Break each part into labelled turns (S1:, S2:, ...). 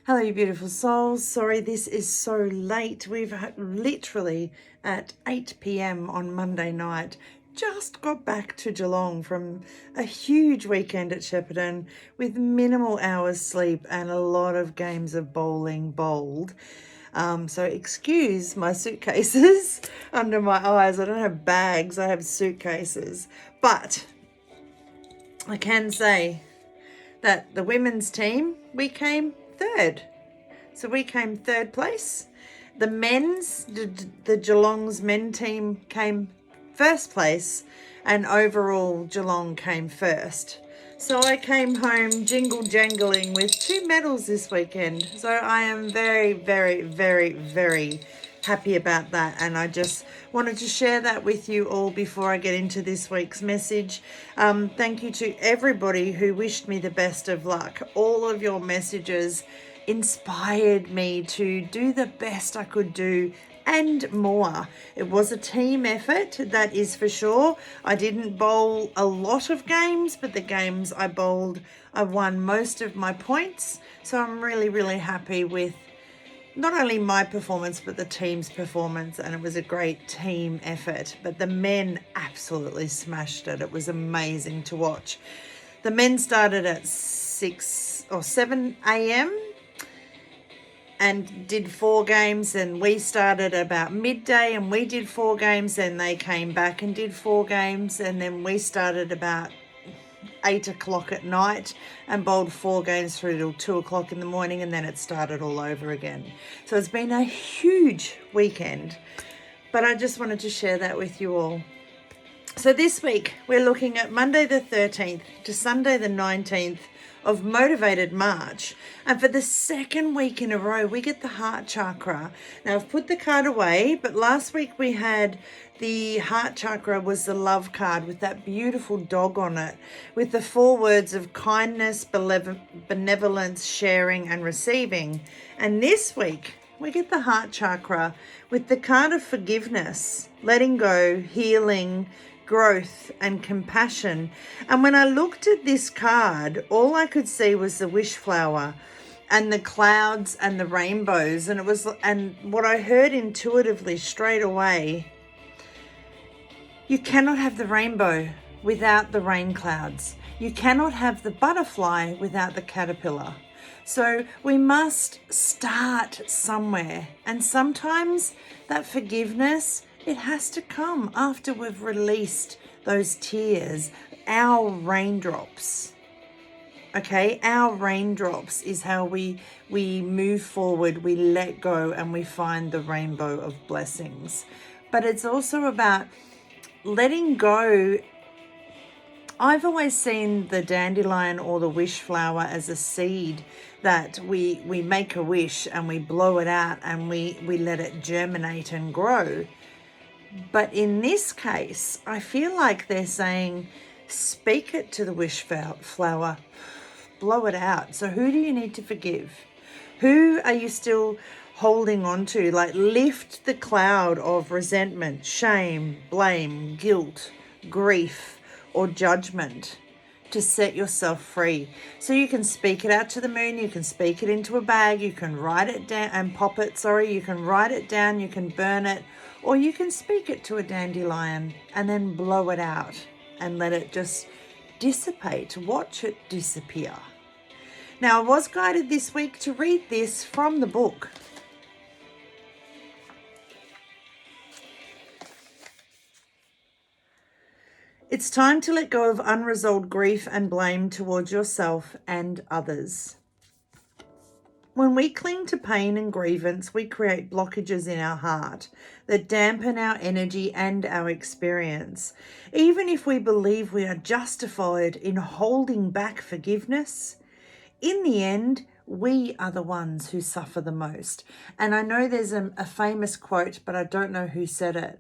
S1: Hello, you beautiful souls. Sorry this is so late. We've literally at 8 p.m. on Monday night just got back to Geelong from a huge weekend at Shepparton with minimal hours sleep and a lot of games of bowling bowled. So excuse my suitcases under my eyes. I don't have bags, I have suitcases. But I can say that the women's team, we came third. So we came third place. The men's, the Geelong's men team came first place, and overall Geelong came first. So I came home jingle jangling with 2 medals this weekend. So I am very, very, very, very happy about that, and I just wanted to share that with you all before I get into this week's message. Thank you to everybody who wished me the best of luck. All of your messages inspired me to do the best I could do and more. It was a team effort, that is for sure. I didn't bowl a lot of games, but the games I bowled, I won most of my points. So I'm really, really happy with not only my performance, but the team's performance, and it was a great team effort. But the men absolutely smashed it. It was amazing to watch. The men started at 6 or 7 a.m. and did 4 games, and we started about midday and we did 4 games, and they came back and did 4 games, and then we started about 8 o'clock at night and bowled 4 games through till 2 o'clock in the morning, and then it started all over again. So it's been a huge weekend, but I just wanted to share that with you all. So this week we're looking at Monday the 13th to Sunday the 19th of Motivated March, and for the second week in a row we get the heart chakra. Now I've put the card away, but last week we had the heart chakra was the love card with that beautiful dog on it with the 4 words of kindness, benevolence, sharing and receiving. And this week we get the heart chakra with the card of forgiveness, letting go, healing, growth and compassion. And when I looked at this card, all I could see was the wish flower and the clouds and the rainbows, and what I heard intuitively straight away, you cannot have the rainbow without the rain clouds. You cannot have the butterfly without the caterpillar. So we must start somewhere, and sometimes that forgiveness, it has to come after we've released those tears, our raindrops. Okay, our raindrops is how we move forward, we let go, and we find the rainbow of blessings. But it's also about letting go. I've always seen the dandelion or the wish flower as a seed that we make a wish and we blow it out and we let it germinate and grow. But in this case, I feel like they're saying, speak it to the wish flower, blow it out. So who do you need to forgive? Who are you still holding on to? Like, lift the cloud of resentment, shame, blame, guilt, grief, or judgment to set yourself free. So you can speak it out to the moon, you can speak it into a bag, you can write it down and pop it, you can write it down, you can burn it, or you can speak it to a dandelion and then blow it out and let it just dissipate, watch it disappear. Now, I was guided this week to read this from the book. It's time to let go of unresolved grief and blame towards yourself and others. When we cling to pain and grievance, we create blockages in our heart that dampen our energy and our experience. Even if we believe we are justified in holding back forgiveness, in the end, we are the ones who suffer the most. And I know there's a famous quote, but I don't know who said it.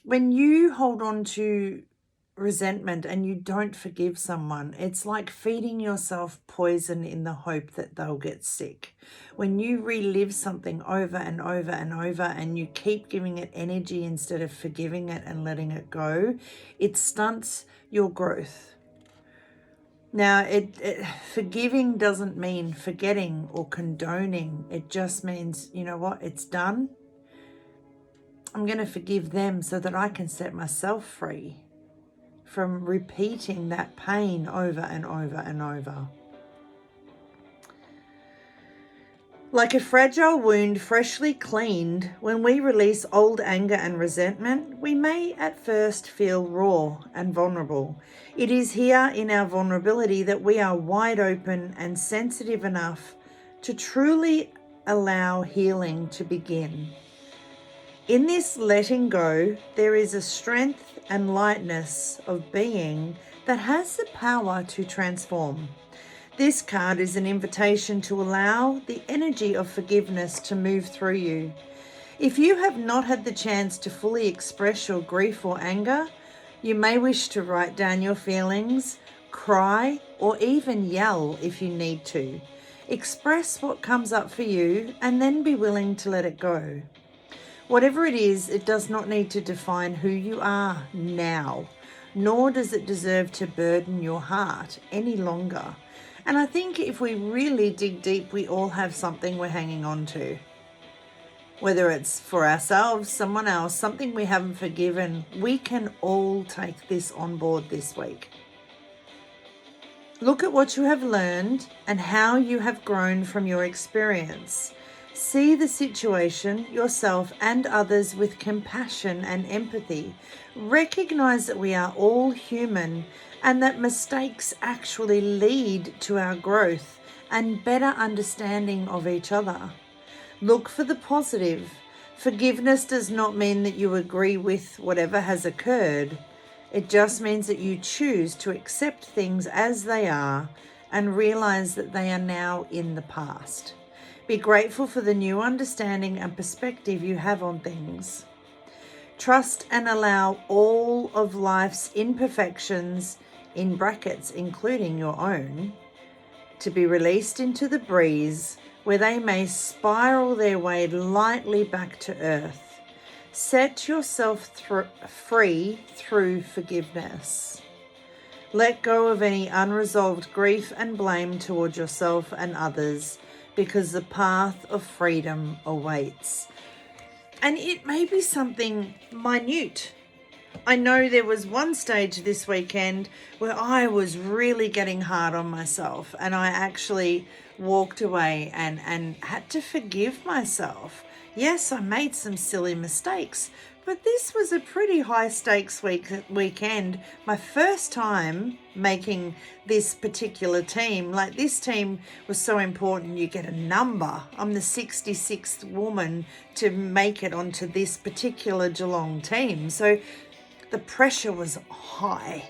S1: When you hold on to resentment and you don't forgive someone, it's like feeding yourself poison in the hope that they'll get sick. When you relive something over and over and over and you keep giving it energy instead of forgiving it and letting it go, it stunts your growth. Now, forgiving doesn't mean forgetting or condoning. It just means, you know what, it's done. I'm going to forgive them so that I can set myself free from repeating that pain over and over and over. Like a fragile wound freshly cleaned, when we release old anger and resentment, we may at first feel raw and vulnerable. It is here in our vulnerability that we are wide open and sensitive enough to truly allow healing to begin. In this letting go, there is a strength and lightness of being that has the power to transform. This card is an invitation to allow the energy of forgiveness to move through you. If you have not had the chance to fully express your grief or anger, you may wish to write down your feelings, cry, or even yell if you need to. Express what comes up for you and then be willing to let it go. Whatever it is, it does not need to define who you are now, nor does it deserve to burden your heart any longer. And I think if we really dig deep, we all have something we're hanging on to. Whether it's for ourselves, someone else, something we haven't forgiven, we can all take this on board this week. Look at what you have learned and how you have grown from your experience. See the situation, yourself, and others with compassion and empathy. Recognize that we are all human and that mistakes actually lead to our growth and better understanding of each other. Look for the positive. Forgiveness does not mean that you agree with whatever has occurred. It just means that you choose to accept things as they are and realize that they are now in the past. Be grateful for the new understanding and perspective you have on things. Trust and allow all of life's imperfections, in brackets including your own, to be released into the breeze where they may spiral their way lightly back to earth. Set yourself free through forgiveness. Let go of any unresolved grief and blame toward yourself and others, because the path of freedom awaits. And it may be something minute. I know there was one stage this weekend where I was really getting hard on myself, and I actually walked away and had to forgive myself. Yes, I made some silly mistakes, but this was a pretty high stakes weekend. My first time making this particular team. Like, this team was so important. You get a number. I'm the 66th woman to make it onto this particular Geelong team. So the pressure was high.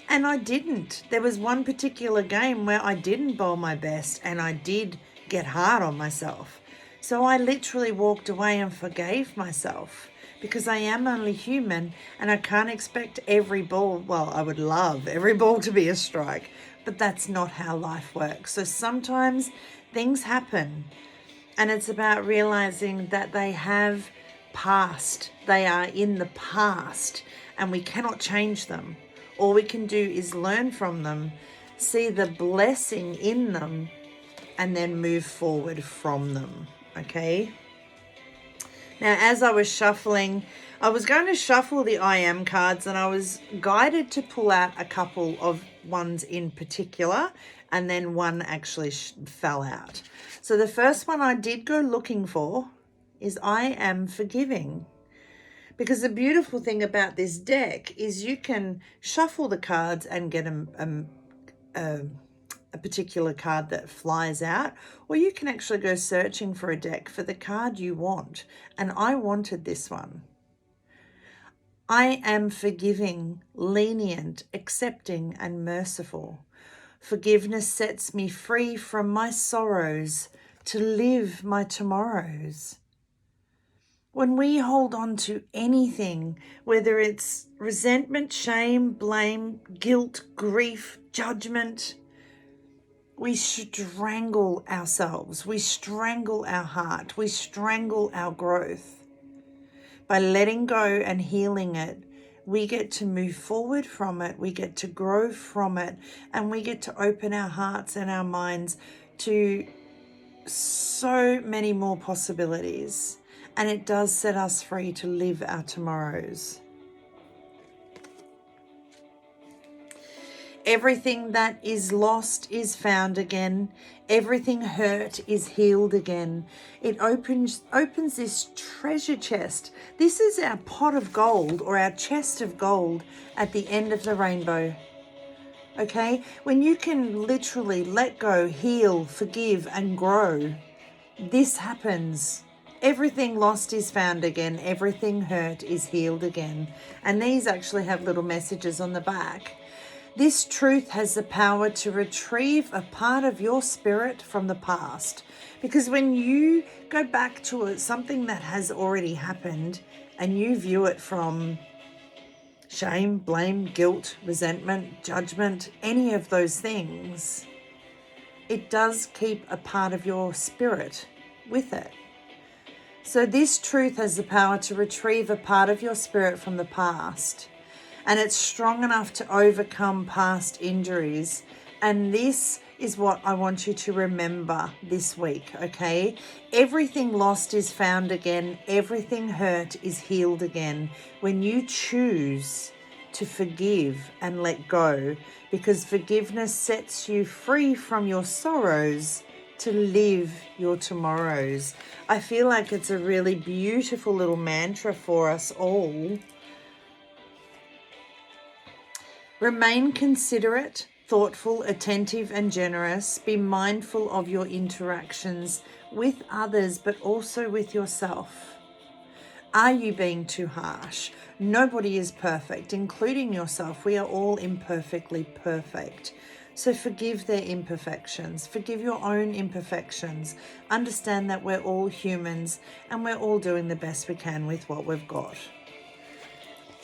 S1: And I didn't. There was one particular game where I didn't bowl my best and I did get hard on myself. So I literally walked away and forgave myself, because I am only human and I can't expect every ball. Well, I would love every ball to be a strike, but that's not how life works. So sometimes things happen, and it's about realizing that they have passed. They are in the past and we cannot change them. All we can do is learn from them, see the blessing in them, and then move forward from them. Okay. Now, as I was shuffling, I was going to shuffle the I am cards, and I was guided to pull out a couple of ones in particular, and then one actually fell out. So the first one I did go looking for is I am forgiving. Because the beautiful thing about this deck is you can shuffle the cards and get a particular card that flies out, or you can actually go searching for a deck for the card you want. And I wanted this one. I am forgiving, lenient, accepting, and merciful. Forgiveness sets me free from my sorrows to live my tomorrows. When we hold on to anything, whether it's resentment, shame, blame, guilt, grief, judgment, we strangle ourselves, we strangle our heart, we strangle our growth. By letting go and healing it, we get to move forward from it, we get to grow from it, and we get to open our hearts and our minds to so many more possibilities. And it does set us free to live our tomorrows. Everything that is lost is found again. Everything hurt is healed again. It opens this treasure chest. This is our pot of gold, or our chest of gold at the end of the rainbow. Okay? When you can literally let go, heal, forgive, and grow, this happens. Everything lost is found again. Everything hurt is healed again. And these actually have little messages on the back. This truth has the power to retrieve a part of your spirit from the past. Because when you go back to something that has already happened and you view it from shame, blame, guilt, resentment, judgment, any of those things, it does keep a part of your spirit with it. So this truth has the power to retrieve a part of your spirit from the past. And it's strong enough to overcome past injuries. And this is what I want you to remember this week, okay? Everything lost is found again. Everything hurt is healed again. When you choose to forgive and let go, because forgiveness sets you free from your sorrows to live your tomorrows. I feel like it's a really beautiful little mantra for us all. Remain considerate, thoughtful, attentive, and generous. Be mindful of your interactions with others, but also with yourself. Are you being too harsh? Nobody is perfect, including yourself. We are all imperfectly perfect. So forgive their imperfections. Forgive your own imperfections. Understand that we're all humans and we're all doing the best we can with what we've got.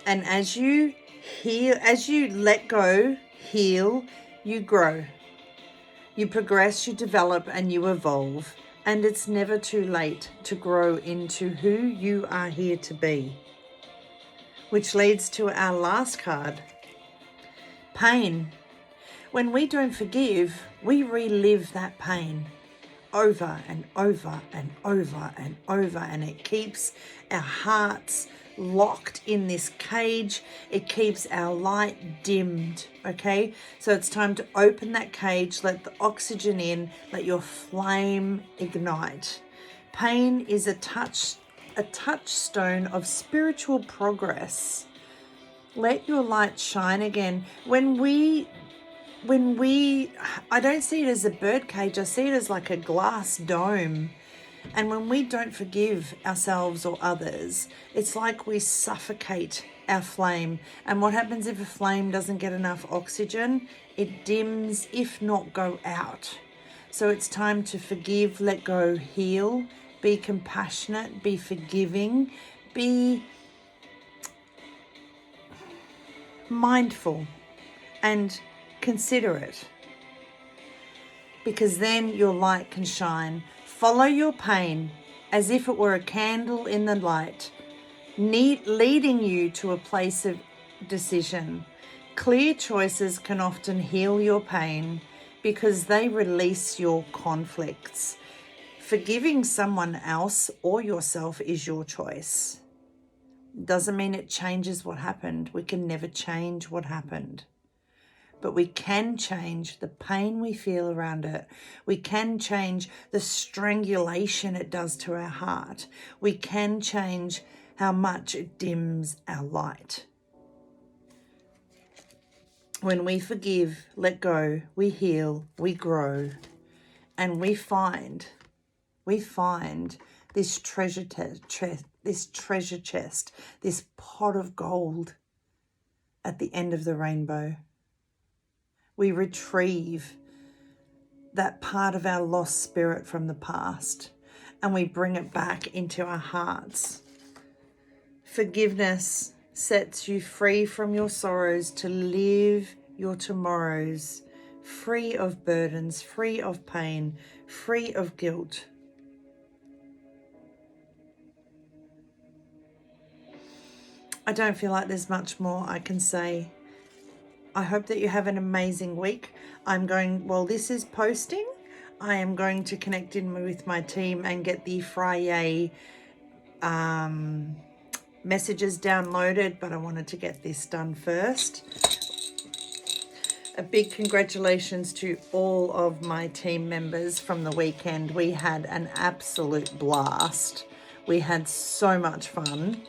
S1: And as you heal, as you let go, heal, you grow. You progress, you develop, and you evolve. And it's never too late to grow into who you are here to be. Which leads to our last card. Pain. When we don't forgive, we relive that pain over and over and over and over, and it keeps our hearts locked in this cage. It keeps our light dimmed, okay? So it's time to open that cage, let the oxygen in, let your flame ignite. Pain is a touchstone of spiritual progress. Let your light shine again. When we, I don't see it as a bird cage, I see it as like a glass dome. And when we don't forgive ourselves or others, it's like we suffocate our flame. And what happens if a flame doesn't get enough oxygen? It dims, if not go out. So it's time to forgive, let go, heal, be compassionate, be forgiving, be mindful and considerate. Because then your light can shine. Follow your pain as if it were a candle in the light, leading you to a place of decision. Clear choices can often heal your pain because they release your conflicts. Forgiving someone else or yourself is your choice. Doesn't mean it changes what happened. We can never change what happened. But we can change the pain we feel around it. We can change the strangulation it does to our heart. We can change how much it dims our light. When we forgive, let go, we heal, we grow, and we find this treasure chest, this pot of gold at the end of the rainbow. We retrieve that part of our lost spirit from the past and we bring it back into our hearts. Forgiveness sets you free from your sorrows to live your tomorrows, free of burdens, free of pain, free of guilt. I don't feel like there's much more I can say. I hope that you have an amazing week. While this is posting, I am going to connect in with my team and get the Friday messages downloaded, but I wanted to get this done first. A big congratulations to all of my team members from the weekend. We had an absolute blast. We had so much fun.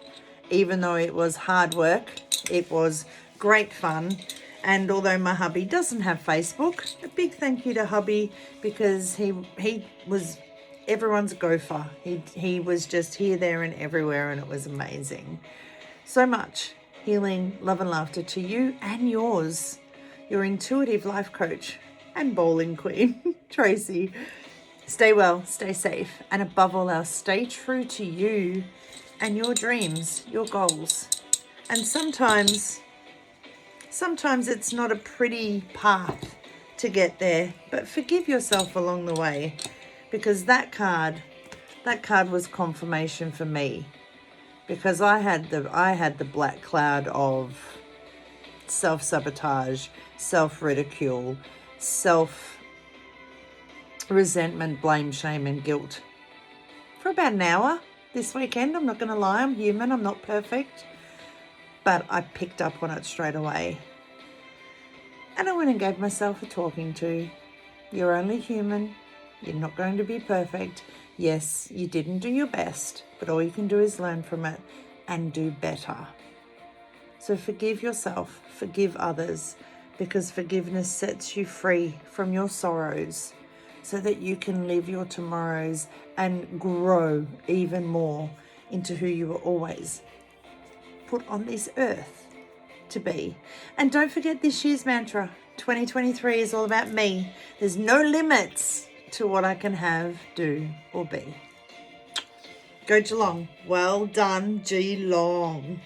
S1: Even though it was hard work, it was great fun. And although my hubby doesn't have Facebook, a big thank you to hubby, because he was everyone's gopher. He was just here, there and everywhere, and it was amazing. So much healing, love and laughter to you and yours, your intuitive life coach and bowling queen, Tracy. Stay well, stay safe, and above all else, stay true to you and your dreams, your goals. And sometimes it's not a pretty path to get there, but forgive yourself along the way, because that card was confirmation for me, because I had the black cloud of self-sabotage, self-ridicule, self-resentment, blame, shame and guilt for about an hour this weekend. I'm not going to lie, I'm human, I'm not perfect, but I picked up on it straight away. And I went and gave myself a talking to. You're only human, you're not going to be perfect. Yes, you didn't do your best, but all you can do is learn from it and do better. So forgive yourself, forgive others, because forgiveness sets you free from your sorrows, so that you can live your tomorrows and grow even more into who you were always put on this earth to be. And don't forget this year's mantra, 2023 is all about me. There's no limits to what I can have, do or be. Go Geelong. Well done, Geelong.